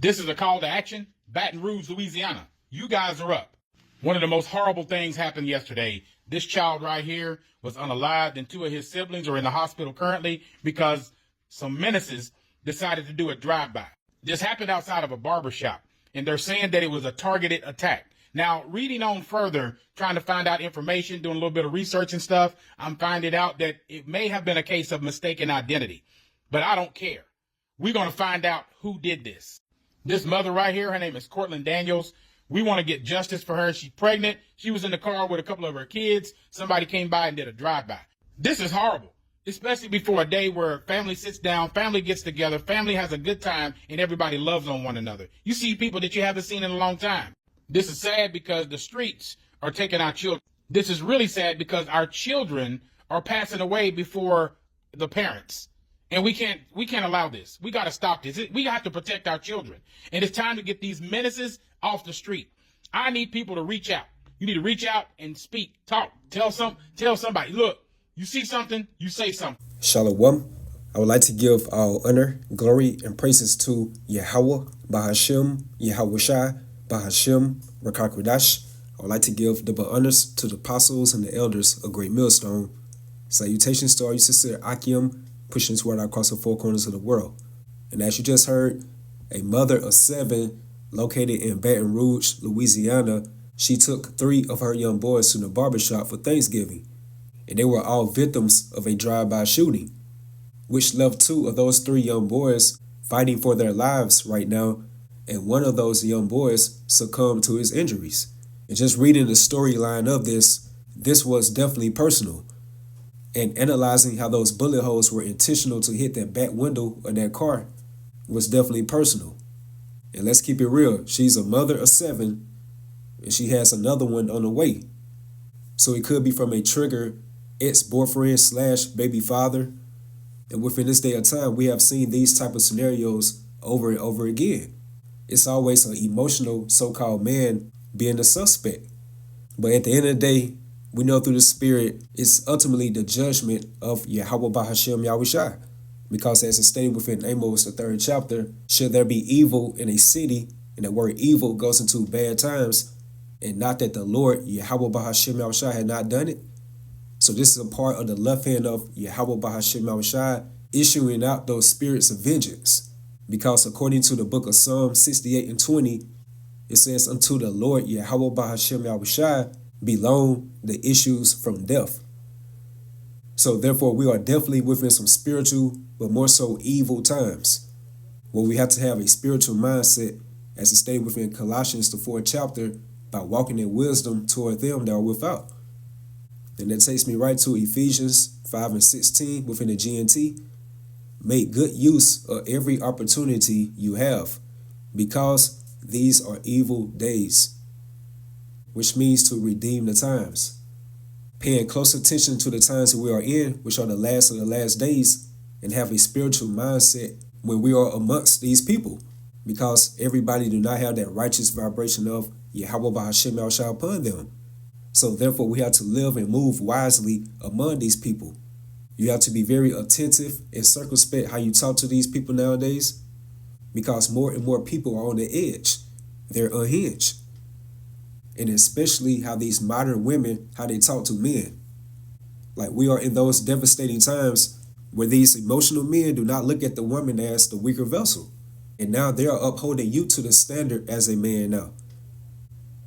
This is a call to action. Baton Rouge, Louisiana. You guys are up. One of the most horrible things happened yesterday. This child right here was unalived, and two of his siblings are in the hospital currently because some menaces decided to do a drive-by. This happened outside of a barber shop, and they're saying that it was a targeted attack. Now, reading on further, trying to find out information, doing a little bit of research and stuff, I'm finding out that it may have been a case of mistaken identity. But I don't care. We're going to find out who did this. This mother right here, her name is Cortland Daniels. We want to get justice for her. She's pregnant. She was in the car with a couple of her kids. Somebody came by and did a drive-by. This is horrible, especially before a day where family sits down, family gets together, family has a good time, and everybody loves on one another. You see people that you haven't seen in a long time. This is sad because the streets are taking our children. This is really sad because our children are passing away before the parents. And we can't allow this. We got to stop this. We have to protect our children. And it's time to get these menaces off the street. I need people to reach out. You need to reach out and speak, talk, tell somebody. Look, you see something, you say something. Shalom. I would like to give all honor, glory, and praises to Yahweh, Bahashem, Yahweh Shai, Bahashem, Rakakwadash. I would like to give double honors to the apostles and the elders of Great Millstone. Salutations to all you sincere Akim, pushing this word out across the four corners of the world. And as you just heard, a mother of 7 located in Baton Rouge, Louisiana, she took 3 of her young boys to the barbershop for Thanksgiving. And they were all victims of a drive-by shooting, which left 2 of those 3 young boys fighting for their lives right now. And one of those young boys succumbed to his injuries. And just reading the storyline of this was definitely personal. And analyzing how those bullet holes were intentional to hit that back window of that car was definitely personal. And let's keep it real. She's a mother of 7, and she has another one on the way. So it could be from a trigger ex-boyfriend / baby father. And within this day of time, we have seen these type of scenarios over and over again. It's always an emotional so-called man being the suspect. But at the end of the day, we know through the spirit, it's ultimately the judgment of Yahweh Bahashem Yahweh Shai. Because as it's stated within Amos, the 3rd chapter, should there be evil in a city, and the word evil goes into bad times, and not that the Lord Yahweh Bahashem Yahweh Shai had not done it. So this is a part of the left hand of Yahweh Bahashem Yahweh Shai issuing out those spirits of vengeance. Because according to the book of Psalm 68 and 20, it says, unto the Lord Yahweh Bahashem Yahweh Shai belong the issues from death. So therefore, we are definitely within some spiritual, but more so evil times, where we have to have a spiritual mindset, as it stated within Colossians, the 4th chapter, by walking in wisdom toward them that are without. And that takes me right to Ephesians 5 and 16 within the GNT. Make good use of every opportunity you have, because these are evil days, which means to redeem the times. Paying close attention to the times that we are in, which are the last of the last days, and have a spiritual mindset when we are amongst these people, because everybody do not have that righteous vibration of Yahweh Bahashem Yahweh Shai upon them. So therefore, we have to live and move wisely among these people. You have to be very attentive and circumspect how you talk to these people nowadays, because more and more people are on the edge. They're unhinged. And especially how these modern women, how they talk to men. Like, we are in those devastating times where these emotional men do not look at the woman as the weaker vessel. And now they are upholding you to the standard as a man now.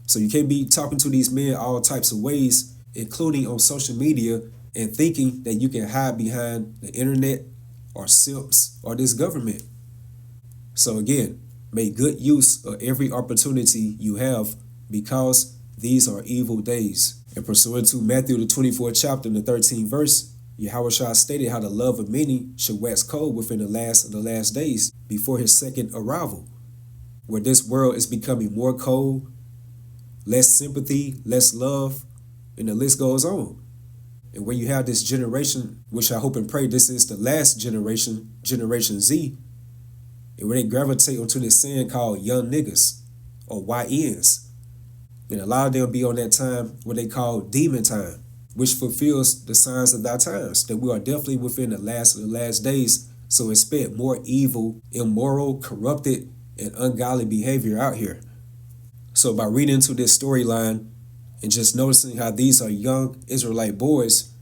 So you can't be talking to these men all types of ways, including on social media, and thinking that you can hide behind the internet or simps or this government. So again, make good use of every opportunity you have, because these are evil days. And pursuant to Matthew the 24th chapter and the 13th verse, Yahweh Shai stated how the love of many should wax cold within the last of the last days before his second arrival, where this world is becoming more cold, less sympathy, less love, and the list goes on. And when you have this generation, which I hope and pray this is the last generation, Generation Z, and where they gravitate onto this saying called young niggas or YNs. And a lot of them be on that time what they call demon time, which fulfills the signs of thy times, that we are definitely within the last of the last days. So expect more evil, immoral, corrupted, and ungodly behavior out here. So by reading into this storyline and just noticing how these are young Israelite boys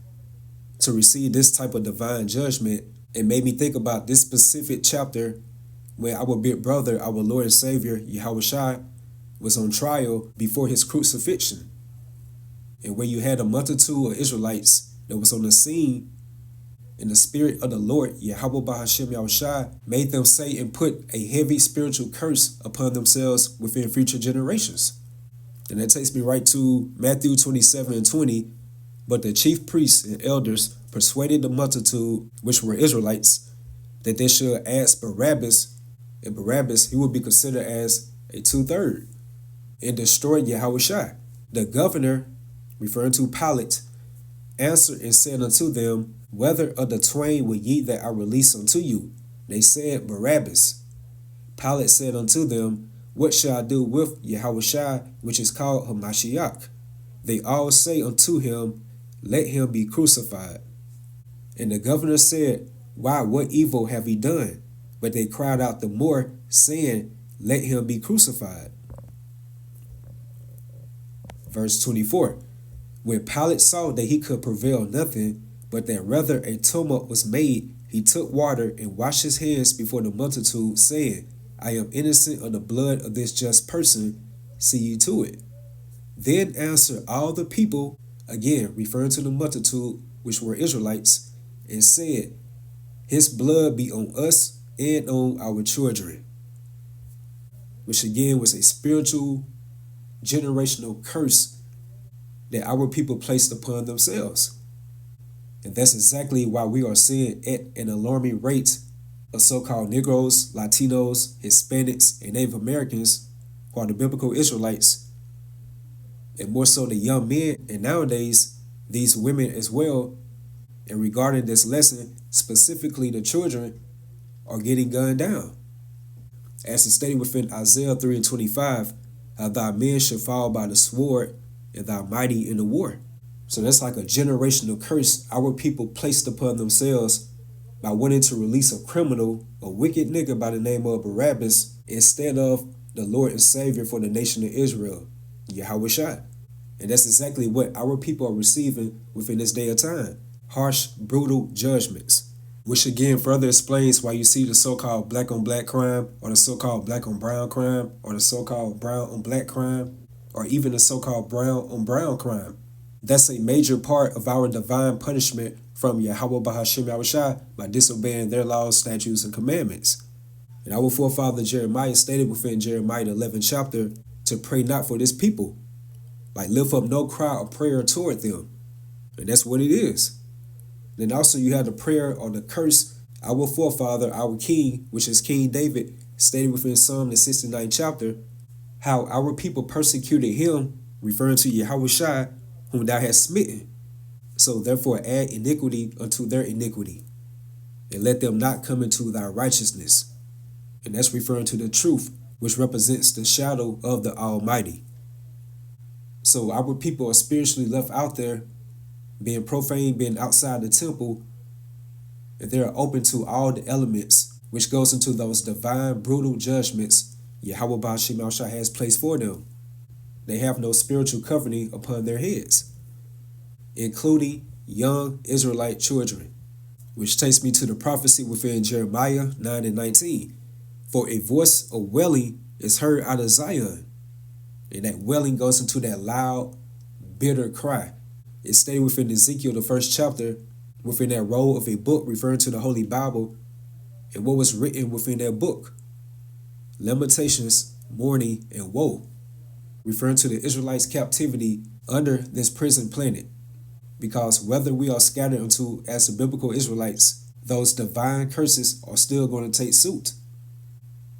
to receive this type of divine judgment, it made me think about this specific chapter when our big brother, our Lord and Savior, Yahushua, was on trial before his crucifixion. And where you had a multitude of Israelites that was on the scene, and the Spirit of the Lord, Yahweh Bahashem Yahushua, made them say and put a heavy spiritual curse upon themselves within future generations. And that takes me right to Matthew 27:20. But the chief priests and elders persuaded the multitude, which were Israelites, that they should ask Barabbas, and Barabbas, he would be considered as a two-third, and destroy Yahushua. The governor, referring to Pilate, answered and said unto them, Whether of the twain will ye that I release unto you? They said, Barabbas. Pilate said unto them, What shall I do with Yahushua, which is called Hamashiach? They all say unto him, Let him be crucified. And the governor said, Why, what evil have he done? But they cried out the more, saying, Let him be crucified. Verse 24. When Pilate saw that he could prevail nothing, but that rather a tumult was made, he took water and washed his hands before the multitude, saying, I am innocent of the blood of this just person, see ye to it. Then answered all the people, again referring to the multitude, which were Israelites, and said, His blood be on us and on our children. Which again was a spiritual, generational curse that our people placed upon themselves. And that's exactly why we are seeing at an alarming rate of so-called Negroes, Latinos, Hispanics, and Native Americans, who are the biblical Israelites, and more so the young men, and nowadays these women as well. And regarding this lesson, specifically the children, are getting gunned down. As it's stated within Isaiah 3:25, how thy men shall fall by the sword, and thy mighty in the war. So that's like a generational curse our people placed upon themselves by wanting to release a criminal, a wicked nigga by the name of Barabbas, instead of the Lord and Savior for the nation of Israel, Yahushua. And that's exactly what our people are receiving within this day of time. Harsh, brutal judgments. Which again further explains why you see the so-called black on black crime, or the so-called black on brown crime, or the so-called brown on black crime, or even the so-called brown on brown crime. That's a major part of our divine punishment from Yahweh Bahashem Yahushua by disobeying their laws, statutes, and commandments. And our forefather Jeremiah stated within Jeremiah the 11th chapter to pray not for this people. Like lift up no cry or prayer toward them. And that's what it is. Then also you have the prayer or the curse our forefather, our king, which is King David, stated within Psalm the 69th chapter, how our people persecuted him, referring to Yahushua, whom thou hast smitten. So therefore add iniquity unto their iniquity, and let them not come into thy righteousness. And that's referring to the truth, which represents the shadow of the Almighty. So our people are spiritually left out there, being profane, being outside the temple, and they're open to all the elements, which goes into those divine, brutal judgments Yahweh Ba'ashem Yahushua has placed for them. They have no spiritual covering upon their heads, including young Israelite children. Which takes me to the prophecy within Jeremiah 9:19. For a voice of wailing is heard out of Zion. And that wailing goes into that loud, bitter cry. It's stated within Ezekiel, the 1st chapter, within that roll of a book referring to the Holy Bible, and what was written within that book. Lamentations, mourning, and woe, referring to the Israelites' captivity under this prison planet. Because whether we are scattered into as the biblical Israelites, those divine curses are still going to take suit.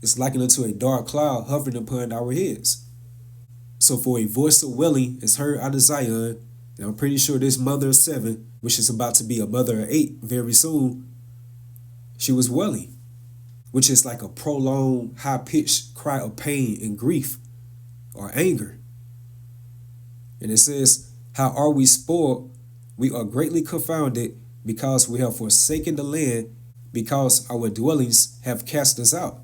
It's likened unto a dark cloud hovering upon our heads. So for a voice of wailing is heard out of Zion, and I'm pretty sure this mother of 7, which is about to be a mother of 8 very soon, she was wailing, which is like a prolonged, high-pitched cry of pain and grief or anger. And it says, how are we spoiled? We are greatly confounded because we have forsaken the land, because our dwellings have cast us out.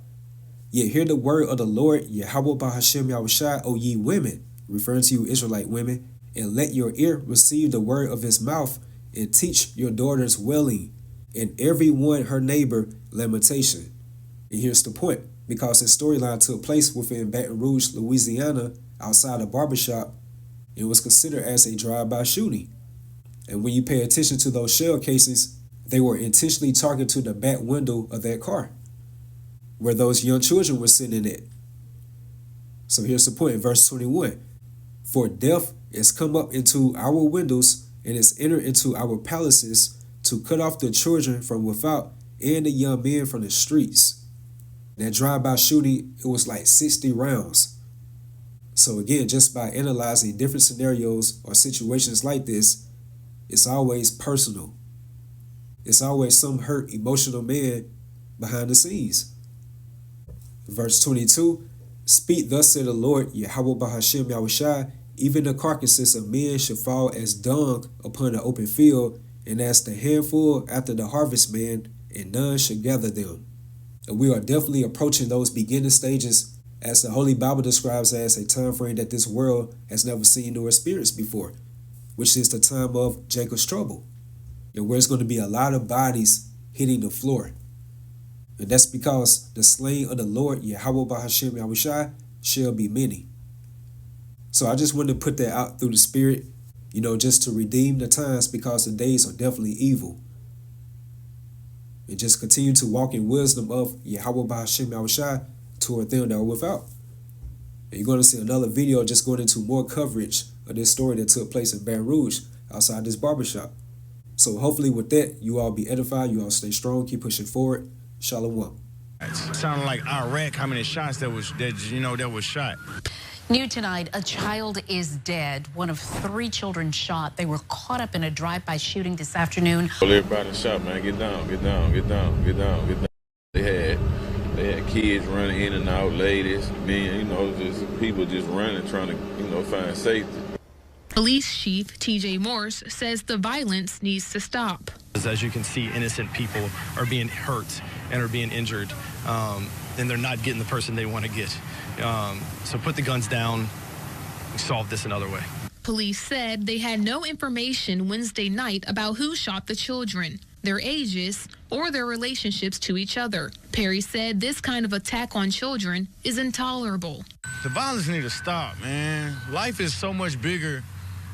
Yet hear the word of the Lord, Yahweh Bahashem Yahushai, O ye women, referring to you Israelite women, and let your ear receive the word of his mouth, and teach your daughters wailing, and every one her neighbor lamentation. And here's the point, because this storyline took place within Baton Rouge, Louisiana, outside a barbershop, it was considered as a drive-by shooting. And when you pay attention to those shell casings, they were intentionally targeted to the back window of that car, where those young children were sitting at. So here's the point in verse 21. For death is come up into our windows, and is entered into our palaces, to cut off the children from without and the young men from the streets. That drive-by shooting, it was like 60 rounds. So again, just by analyzing different scenarios or situations like this, it's always personal. It's always some hurt, emotional man behind the scenes. Verse 22, speak thus said the Lord, Yahweh Bahashem Yahushai, even the carcasses of men shall fall as dung upon the open field, and as the handful after the harvestman, and none shall gather them. And we are definitely approaching those beginning stages, as the Holy Bible describes as a time frame that this world has never seen nor experienced before, which is the time of Jacob's trouble, and where it's going to be a lot of bodies hitting the floor. And that's because the slain of the Lord, Yahweh Bahashem Yahushai, shall be many. So I just wanted to put that out through the Spirit, just to redeem the times, because the days are definitely evil. And just continue to walk in wisdom of Yahweh Bahashem Yahushai toward them that are without. And you're going to see another video just going into more coverage of this story that took place in Baton Rouge outside this barbershop. So hopefully with that, you all be edified, you all stay strong, keep pushing forward. Shalom. It sounded like Iraq, how many shots that was shot. New tonight, a child is dead. One of 3 children shot. They were caught up in a drive-by shooting this afternoon. Well, everybody shot, man. Get down, get down, get down, get down, get down. They had kids running in and out, ladies, men, just people just running, trying to, find safety. Police Chief T.J. Morse says the violence needs to stop. As you can see, innocent people are being hurt and are being injured, and they're not getting the person they want to get. So put the guns down and solve this another way. Police said they had no information Wednesday night about who shot the children, their ages, or their relationships to each other. Perry said this kind of attack on children is intolerable. The violence needs to stop, man. Life is so much bigger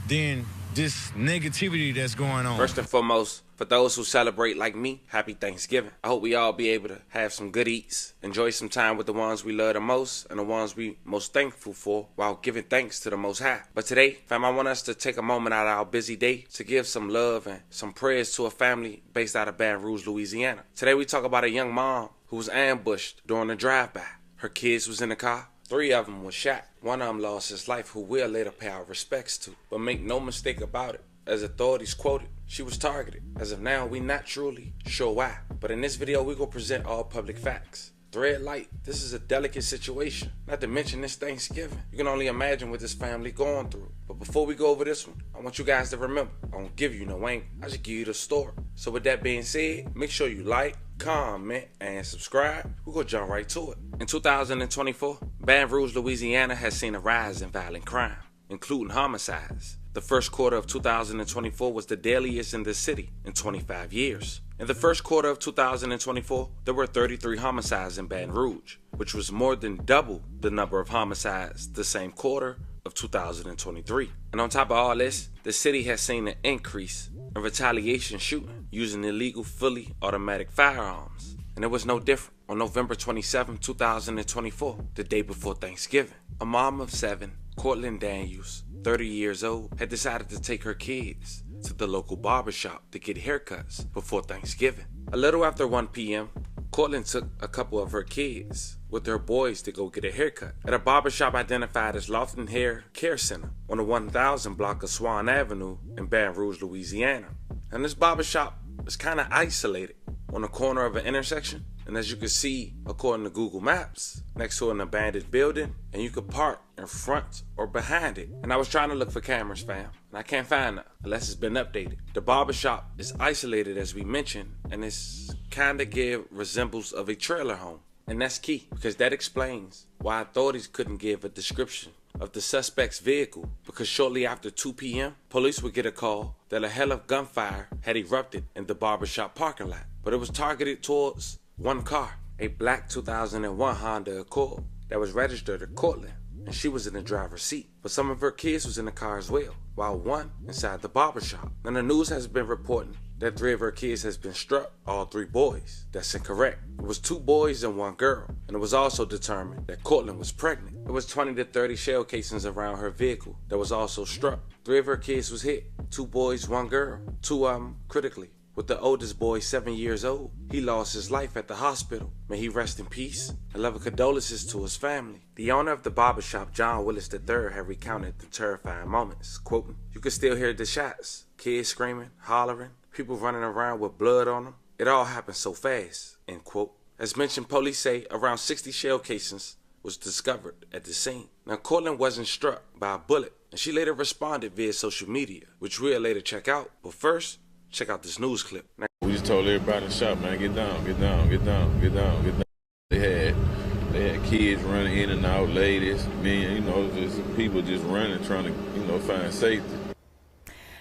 than this negativity that's going on. First and foremost, for those who celebrate like me, happy Thanksgiving. I hope we all be able to have some good eats, enjoy some time with the ones we love the most and the ones we most thankful for, while giving thanks to the Most High. But today, fam, I want us to take a moment out of our busy day to give some love and some prayers to a family based out of Baton Rouge, Louisiana. Today we talk about a young mom who was ambushed during a drive-by. Her kids was in the car. 3 of them was shot. One of them lost his life, who we'll later pay our respects to. But make no mistake about it, as authorities quoted, she was targeted. As of now, we not truly sure why. But in this video, we gonna present all public facts. Red light, this is a delicate situation. Not to mention this Thanksgiving. You can only imagine what this family going through. But before we go over this one, I want you guys to remember, I won't give you no ain't. I just give you the story. So with that being said, make sure you like, comment, and subscribe. We're gonna jump right to it. In 2024, Baton Rouge, Louisiana has seen a rise in violent crime, including homicides. The first quarter of 2024 was the deadliest in the city in 25 years. In the first quarter of 2024, there were 33 homicides in Baton Rouge, which was more than double the number of homicides the same quarter of 2023. And on top of all this, the city has seen an increase in retaliation shooting using illegal fully automatic firearms. And it was no different. On November 27, 2024, the day before Thanksgiving, a mom of 7, Cortland Daniels, 30 years old, had decided to take her kids to the local barbershop to get haircuts before Thanksgiving. A little after 1 p.m., Cortland took a couple of her kids with their boys to go get a haircut at a barbershop identified as Lofton Hair Care Center on the 1000 block of Swan Avenue in Baton Rouge, Louisiana. And this barbershop is kind of isolated on the corner of an intersection. And as you can see, according to Google Maps, next to an abandoned building, and you could park in front or behind it. And I was trying to look for cameras, fam, and I can't find none unless it's been updated. The barbershop is isolated, as we mentioned, and it's kind of resembles of a trailer home. And that's key, because that explains why authorities couldn't give a description of the suspect's vehicle, because shortly after 2 p.m., police would get a call that a hail of gunfire had erupted in the barbershop parking lot. But it was targeted towards one car, a black 2001 Honda Accord that was registered to Cortland, and she was in the driver's seat. But some of her kids was in the car as well, while one inside the barbershop. And the news has been reporting that 3 of her kids has been struck, all 3 boys. That's incorrect. It was 2 boys and 1 girl, and it was also determined that Cortland was pregnant. It was 20 to 30 shell casings around her vehicle that was also struck. 3 of her kids was hit, 2 boys, 1 girl, 2 of them critically. With the oldest boy 7 years old, he lost his life at the hospital. May he rest in peace, and love and condolences to his family. The owner of the barbershop, John Willis III, had recounted the terrifying moments, quoting, "You could still hear the shots, kids screaming, hollering, people running around with blood on them. It all happened so fast," end quote. As mentioned, police say around 60 shell casings was discovered at the scene. Now, Cortland wasn't struck by a bullet, and she later responded via social media, which we'll later check out. But first, check out this news clip. We just told everybody in the shop, man, get down, get down, get down, get down, get down. They had kids running in and out, ladies, men, just people just running, trying to, find safety.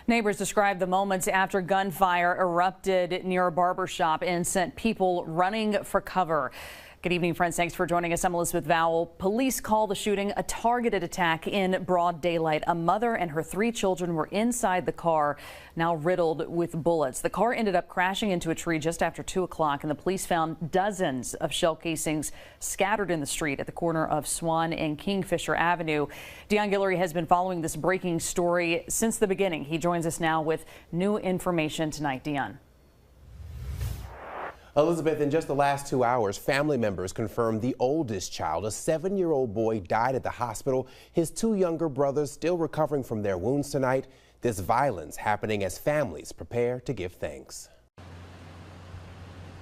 Neighbors described the moments after gunfire erupted near a barbershop and sent people running for cover. Good evening, friends. Thanks for joining us. I'm Elizabeth Vowell. Police call the shooting a targeted attack in broad daylight. A mother and her 3 children were inside the car, now riddled with bullets. The car ended up crashing into a tree just after 2 o'clock, and the police found dozens of shell casings scattered in the street at the corner of Swan and Kingfisher Avenue. Dion Guillory has been following this breaking story since the beginning. He joins us now with new information tonight. Dion. Elizabeth, in just the last 2 hours, family members confirmed the oldest child, a 7-year-old boy, died at the hospital. His 2 younger brothers still recovering from their wounds tonight. This violence happening as families prepare to give thanks.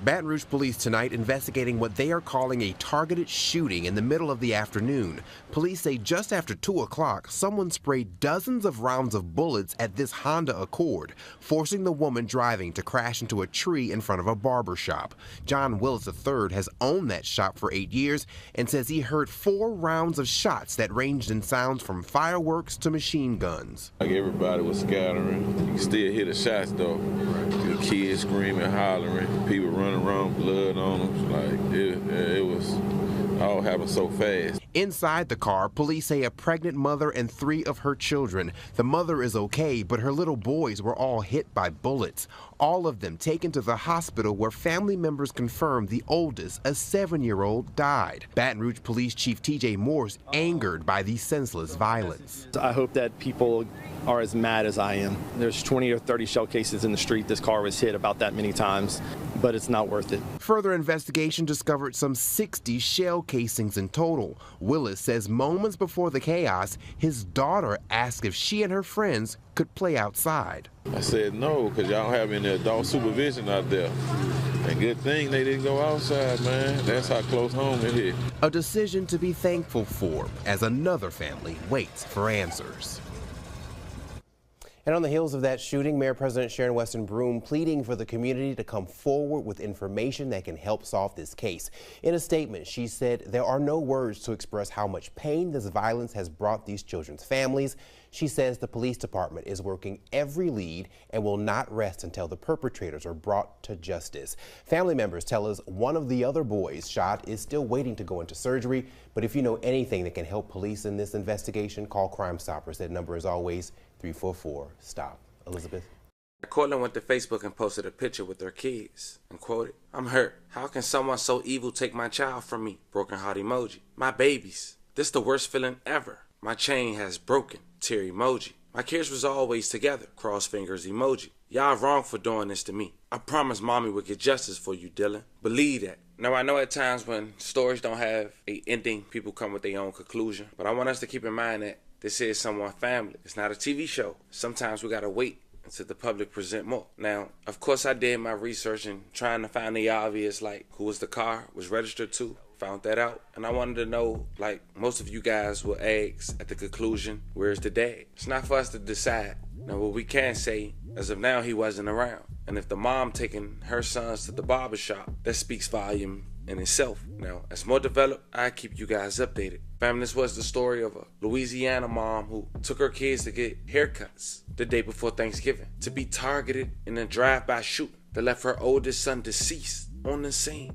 Baton Rouge police tonight investigating what they are calling a targeted shooting in the middle of the afternoon. Police say just after 2 o'clock, someone sprayed dozens of rounds of bullets at this Honda Accord, forcing the woman driving to crash into a tree in front of a barber shop. John Willis III has owned that shop for 8 years and says he heard 4 rounds of shots that ranged in sounds from fireworks to machine guns. Like everybody was scattering. You can still hear the shots though. The kids screaming, hollering, people running around, blood on them. Like it was all happened so fast. Inside the car, police say a pregnant mother and 3 of her children. The mother is okay, but her little boys were all hit by bullets. All of them taken to the hospital where family members confirmed the oldest, a 7-year-old, died. Baton Rouge Police Chief T.J. Moore's angered by the senseless violence. I hope that people are as mad as I am. There's 20 or 30 shell cases in the street. This car was hit about that many times, but it's not worth it. Further investigation discovered some 60 shell casings in total. Willis says moments before the chaos, his daughter asked if she and her friends could play outside. I said no, because y'all don't have any adult supervision out there. And good thing they didn't go outside, man. That's how close home it is. A decision to be thankful for as another family waits for answers. And on the heels of that shooting, Mayor President Sharon Weston Broome pleading for the community to come forward with information that can help solve this case. In a statement, she said there are no words to express how much pain this violence has brought these children's families. She says the police department is working every lead and will not rest until the perpetrators are brought to justice. Family members tell us one of the other boys shot is still waiting to go into surgery. But if you know anything that can help police in this investigation, call Crime Stoppers. That number is always 344-STOP. Elizabeth? Cortland went to Facebook and posted a picture with their kids and quoted, "I'm hurt. How can someone so evil take my child from me?" Broken heart emoji. "My babies. This the worst feeling ever. My chain has broken." Tear emoji. "My kids was always together." Cross fingers emoji. "Y'all wrong for doing this to me. I promise mommy would get justice for you, Dylan. Believe that." Now, I know at times when stories don't have a ending, people come with their own conclusion. But I want us to keep in mind that this is someone's family. It's not a TV show. Sometimes we gotta wait until the public present more. Now, of course, I did my research and trying to find the obvious, like who was the car was registered to. Found that out. And I wanted to know, like most of you guys will ask at the conclusion, where's the dad? It's not for us to decide. Now, what we can say, as of now, he wasn't around. And if the mom taking her sons to the barbershop, that speaks volume in itself. Now, as more developed, I keep you guys updated. Family, this was the story of a Louisiana mom who took her kids to get haircuts the day before Thanksgiving to be targeted in a drive-by shooting that left her oldest son deceased on the scene.